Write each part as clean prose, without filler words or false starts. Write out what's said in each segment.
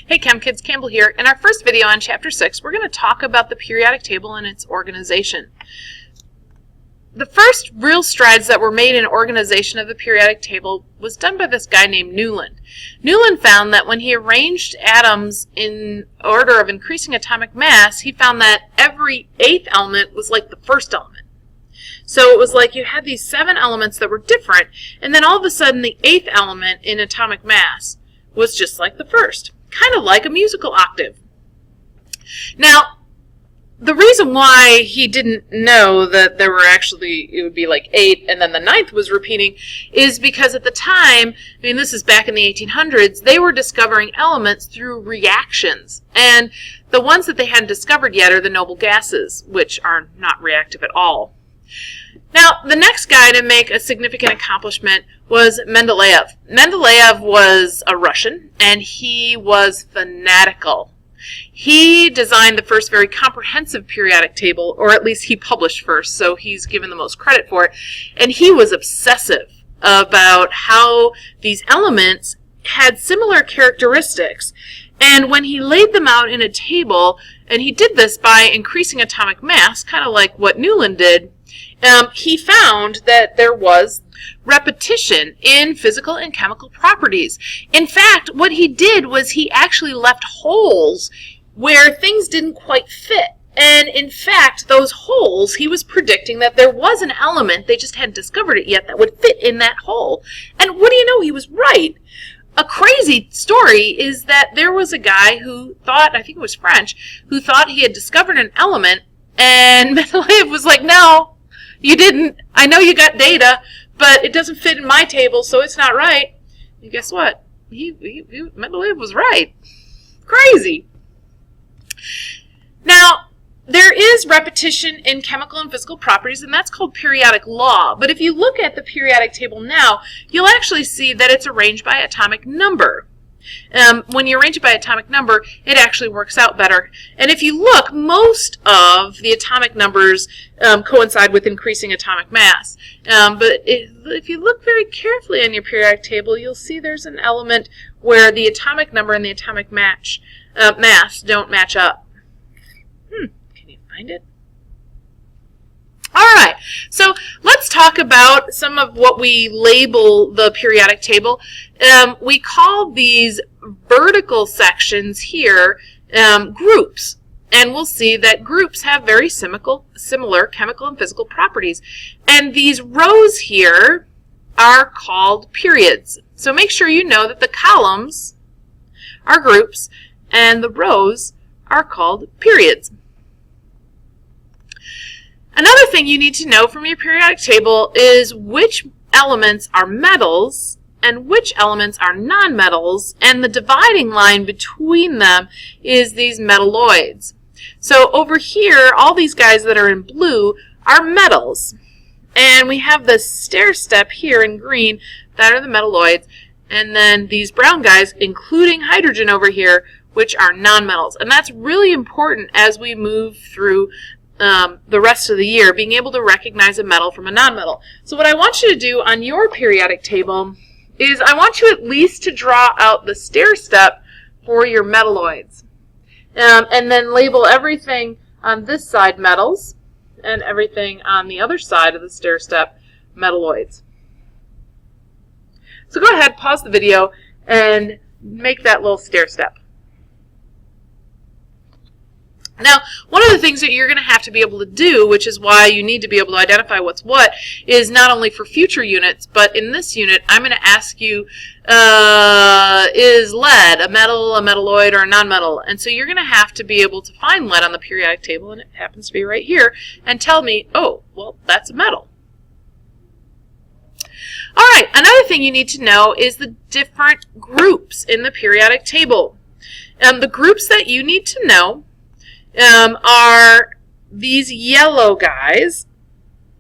Hey Chem Kids, Campbell here. In our first video on Chapter 6, we're going to talk about the periodic table and its organization. The first real strides that were made in organization of the periodic table was done by this guy named Newland. Newland found that when he arranged atoms in order of increasing atomic mass, he found that every eighth element was like the first element. So it was like you had these 7 elements that were different, and then all of a sudden the 8th element in atomic mass was just like the first, kind of like a musical octave. Now, the reason why he didn't know that there were actually, it would be like 8 and then the 9th was repeating, is because at the time, I mean this is back in the 1800s, they were discovering elements through reactions. And the ones that they hadn't discovered yet are the noble gases, which are not reactive at all. Now, the next guy to make a significant accomplishment was Mendeleev. Mendeleev was a Russian, and he was fanatical. He designed the first very comprehensive periodic table, or at least he published first, so he's given the most credit for it. And he was obsessive about how these elements had similar characteristics. And when he laid them out in a table, and he did this by increasing atomic mass, kind of like what Newland did, he found that there was repetition in physical and chemical properties. In fact, what he did was he actually left holes where things didn't quite fit. And in fact, those holes, he was predicting that there was an element, they just hadn't discovered it yet, that would fit in that hole. And what do you know, he was right. A crazy story is that there was a guy who thought, I think it was French, who thought he had discovered an element, and Metalloids was like, no, you didn't. I know you got data, but it doesn't fit in my table, so it's not right. And guess what? Mendeleev was right. Crazy. Now, there is repetition in chemical and physical properties, and that's called periodic law. But if you look at the periodic table now, you'll actually see that it's arranged by atomic number. When you arrange it by atomic number, it actually works out better. And if you look, most of the atomic numbers coincide with increasing atomic mass. But if you look very carefully on your periodic table, you'll see there's an element where the atomic number and the atomic mass don't match up. Can you find it? All right, so let's talk about some of what we label the periodic table. We call these vertical sections here groups, and we'll see that groups have very similar chemical and physical properties. And these rows here are called periods. So make sure you know that the columns are groups and the rows are called periods. Another thing you need to know from your periodic table is which elements are metals and which elements are nonmetals, and the dividing line between them is these metalloids. So over here, all these guys that are in blue are metals, and we have the stair step here in green that are the metalloids, and then these brown guys, including hydrogen over here, which are nonmetals. And that's really important as we move through the rest of the year, being able to recognize a metal from a nonmetal. So what I want you to do on your periodic table is I want you at least to draw out the stair step for your metalloids. And then label everything on this side metals and everything on the other side of the stair step metalloids. So go ahead, pause the video, and make that little stair step. Now, one of the things that you're going to have to be able to do, which is why you need to be able to identify what's what, is not only for future units, but in this unit, I'm going to ask you, is lead a metal, a metalloid, or a nonmetal? And so you're going to have to be able to find lead on the periodic table, and it happens to be right here, and tell me, oh, well, that's a metal. All right, another thing you need to know is the different groups in the periodic table. The groups that you need to know are these yellow guys.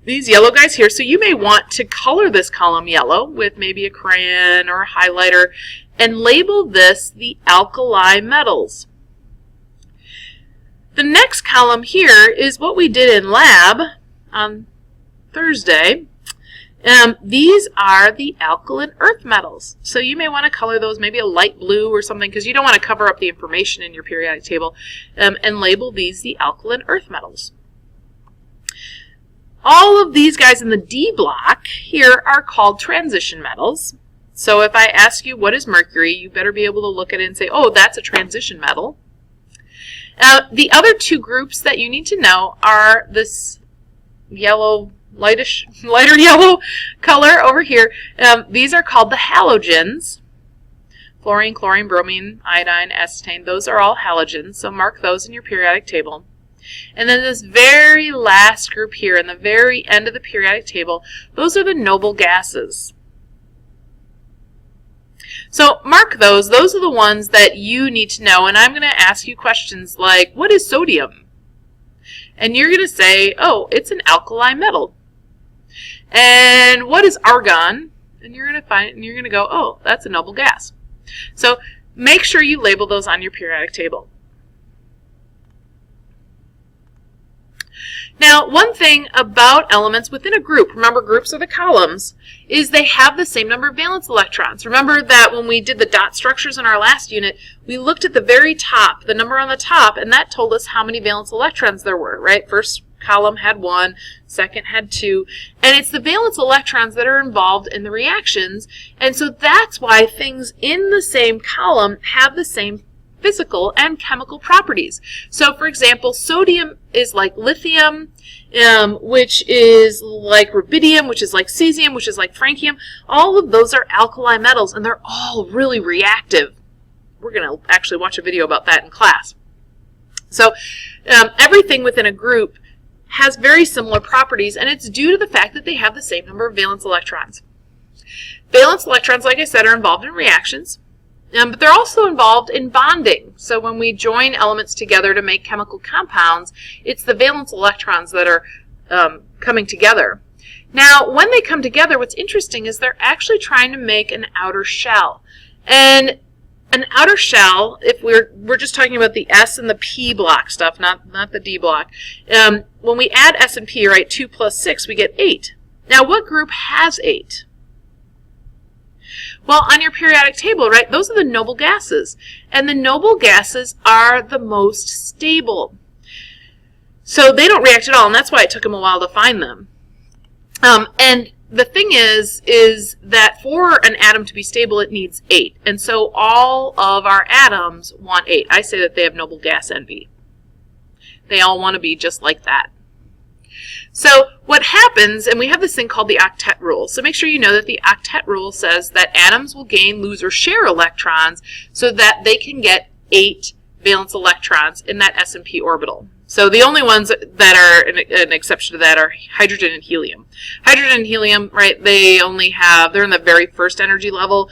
These yellow guys here. So you may want to color this column yellow with maybe a crayon or a highlighter and label this the alkali metals. The next column here is what we did in lab on Thursday. These are the alkaline earth metals. So you may want to color those maybe a light blue or something because you don't want to cover up the information in your periodic table, and label these the alkaline earth metals. All of these guys in the D block here are called transition metals. So if I ask you what is mercury, you better be able to look at it and say, oh, that's a transition metal. The other two groups that you need to know are this yellow, lighter yellow color over here. These are called the halogens. Fluorine, chlorine, bromine, iodine, acetane, those are all halogens, so mark those in your periodic table. And then this very last group here in the very end of the periodic table, those are the noble gases. So mark those. Those are the ones that you need to know, and I'm going to ask you questions like, what is sodium? And you're going to say, oh, it's an alkali metal. And what is argon? And you're going to go, oh, that's a noble gas. So make sure you label those on your periodic table. Now, one thing about elements within a group, remember groups are the columns, is they have the same number of valence electrons. Remember that when we did the dot structures in our last unit, we looked at the very top, the number on the top, and that told us how many valence electrons there were, right? First column had 1, second had 2, and it's the valence electrons that are involved in the reactions, and so that's why things in the same column have the same physical and chemical properties. So for example, sodium is like lithium, which is like rubidium, which is like cesium, which is like francium. All of those are alkali metals, and they're all really reactive. We're going to actually watch a video about that in class. So everything within a group has very similar properties, and it's due to the fact that they have the same number of valence electrons. Valence electrons, like I said, are involved in reactions. But they're also involved in bonding. So when we join elements together to make chemical compounds, it's the valence electrons that are coming together. Now, when they come together, what's interesting is they're actually trying to make an outer shell. And an outer shell, if we're just talking about the S and the P block stuff, not the D block, when we add S and P, right, 2 plus 6, we get 8. Now, what group has 8? Well, on your periodic table, right, those are the noble gases. And the noble gases are the most stable. So they don't react at all, and that's why it took them a while to find them. And the thing is that for an atom to be stable, it needs 8. And so all of our atoms want 8. I say that they have noble gas envy. They all want to be just like that. So what happens, and we have this thing called the Octet Rule. So make sure you know that the Octet Rule says that atoms will gain, lose, or share electrons so that they can get 8 valence electrons in that S and P orbital. So the only ones that are an exception to that are hydrogen and helium. Hydrogen and helium, right, they're in the very first energy level,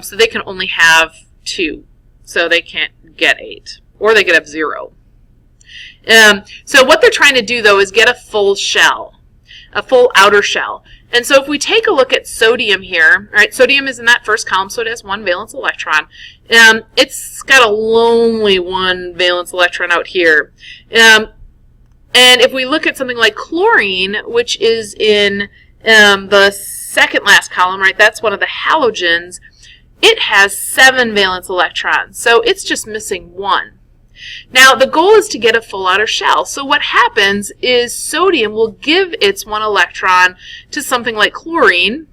so they can only have 2. So they can't get 8, or they could have 0. So what they're trying to do, though, is get a full shell, a full outer shell. And so if we take a look at sodium here, right, sodium is in that first column, so it has 1 valence electron. It's got a lonely 1 valence electron out here. And if we look at something like chlorine, which is in the second last column, right, that's one of the halogens, it has 7 valence electrons, so it's just missing 1. Now, the goal is to get a full outer shell. So what happens is sodium will give its 1 electron to something like chlorine.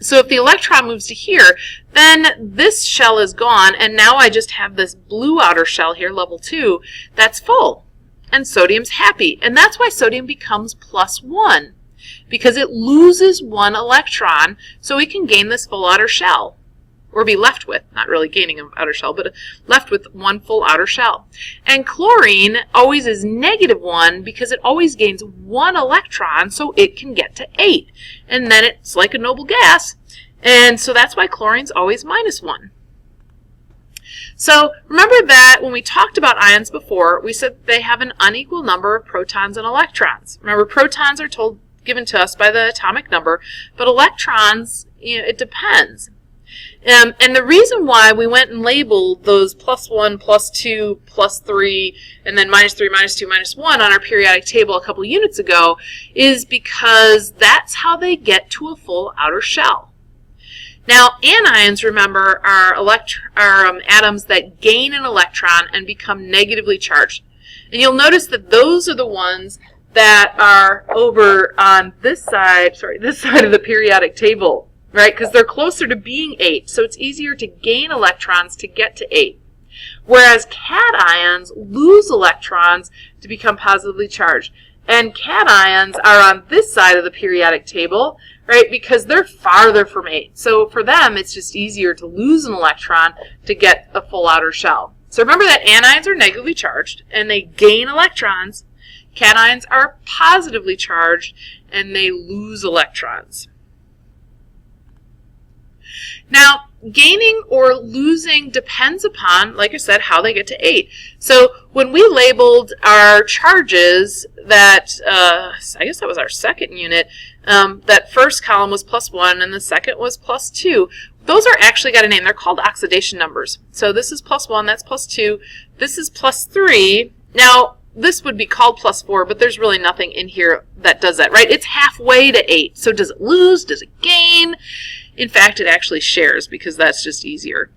So if the electron moves to here, then this shell is gone, and now I just have this blue outer shell here, level 2, that's full. And sodium's happy. And that's why sodium becomes +1, because it loses 1 electron, so it can gain this full outer shell. Or be left with, not really gaining an outer shell, but left with 1 full outer shell. And chlorine always is -1 because it always gains 1 electron, so it can get to 8. And then it's like a noble gas, and so that's why chlorine's always -1. So remember that when we talked about ions before, we said they have an unequal number of protons and electrons. Remember, protons are given to us by the atomic number, but electrons, it depends. And the reason why we went and labeled those +1, +2, +3, and then -3, -2, -1 on our periodic table a couple units ago is because that's how they get to a full outer shell. Now, anions, remember, are atoms that gain an electron and become negatively charged. And you'll notice that those are the ones that are over on this side of the periodic table, right? Because they're closer to being 8, so it's easier to gain electrons to get to 8. Whereas cations lose electrons to become positively charged. And cations are on this side of the periodic table, right, because they're farther from 8. So for them, it's just easier to lose an electron to get a full outer shell. So remember that anions are negatively charged, and they gain electrons. Cations are positively charged, and they lose electrons. Now, gaining or losing depends upon, like I said, how they get to 8. So when we labeled our charges, that I guess that was our second unit, that first column was +1 and the second was +2. Those are actually got a name. They're called oxidation numbers. So this is +1, that's +2, this is +3. Now, this would be called +4, but there's really nothing in here that does that, right? It's halfway to 8. So does it lose? Does it gain? In fact, it actually shares because that's just easier.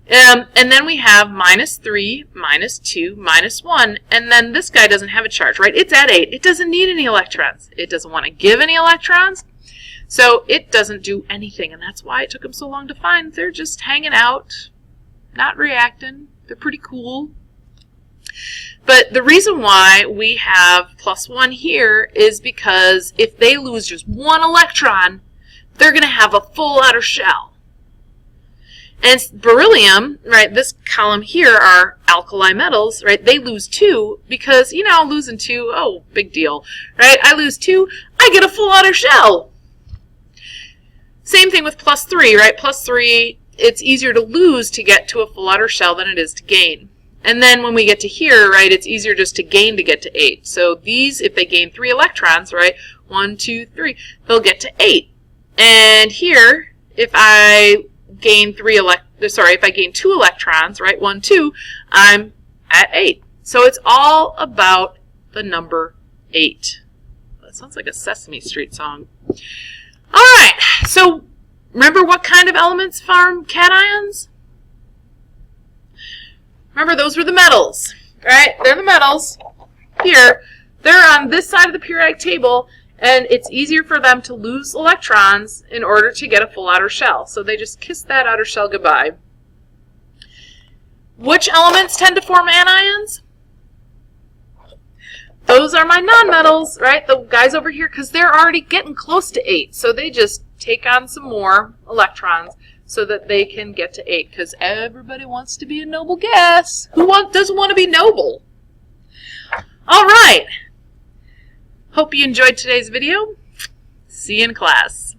And then we have -3, -2, -1, and then this guy doesn't have a charge, right? It's at 8. It doesn't need any electrons. It doesn't want to give any electrons, so it doesn't do anything, and that's why it took them so long to find. They're just hanging out, not reacting. They're pretty cool. But the reason why we have +1 here is because if they lose just 1 electron, they're going to have a full outer shell. And beryllium, right, this column here are alkali metals, right, they lose 2 because, you know, losing 2, oh, big deal, right? I lose 2, I get a full outer shell. Same thing with +3, right? +3, it's easier to lose to get to a full outer shell than it is to gain. And then when we get to here, right, it's easier just to gain to get to 8. So these, if they gain 3 electrons, right, 1, 2, 3, they'll get to 8. And here, if I gain 2 electrons, right, 1, 2, I'm at 8. So it's all about the number 8. That sounds like a Sesame Street song. All right, so remember what kind of elements form cations? Remember, those were the metals, right? They're the metals here. They're on this side of the periodic table, and it's easier for them to lose electrons in order to get a full outer shell. So they just kiss that outer shell goodbye. Which elements tend to form anions? Those are my nonmetals, right? The guys over here, because they're already getting close to 8. So they just take on some more electrons so that they can get to 8, because everybody wants to be a noble gas. Who doesn't want to be noble? All right. Hope you enjoyed today's video. See you in class.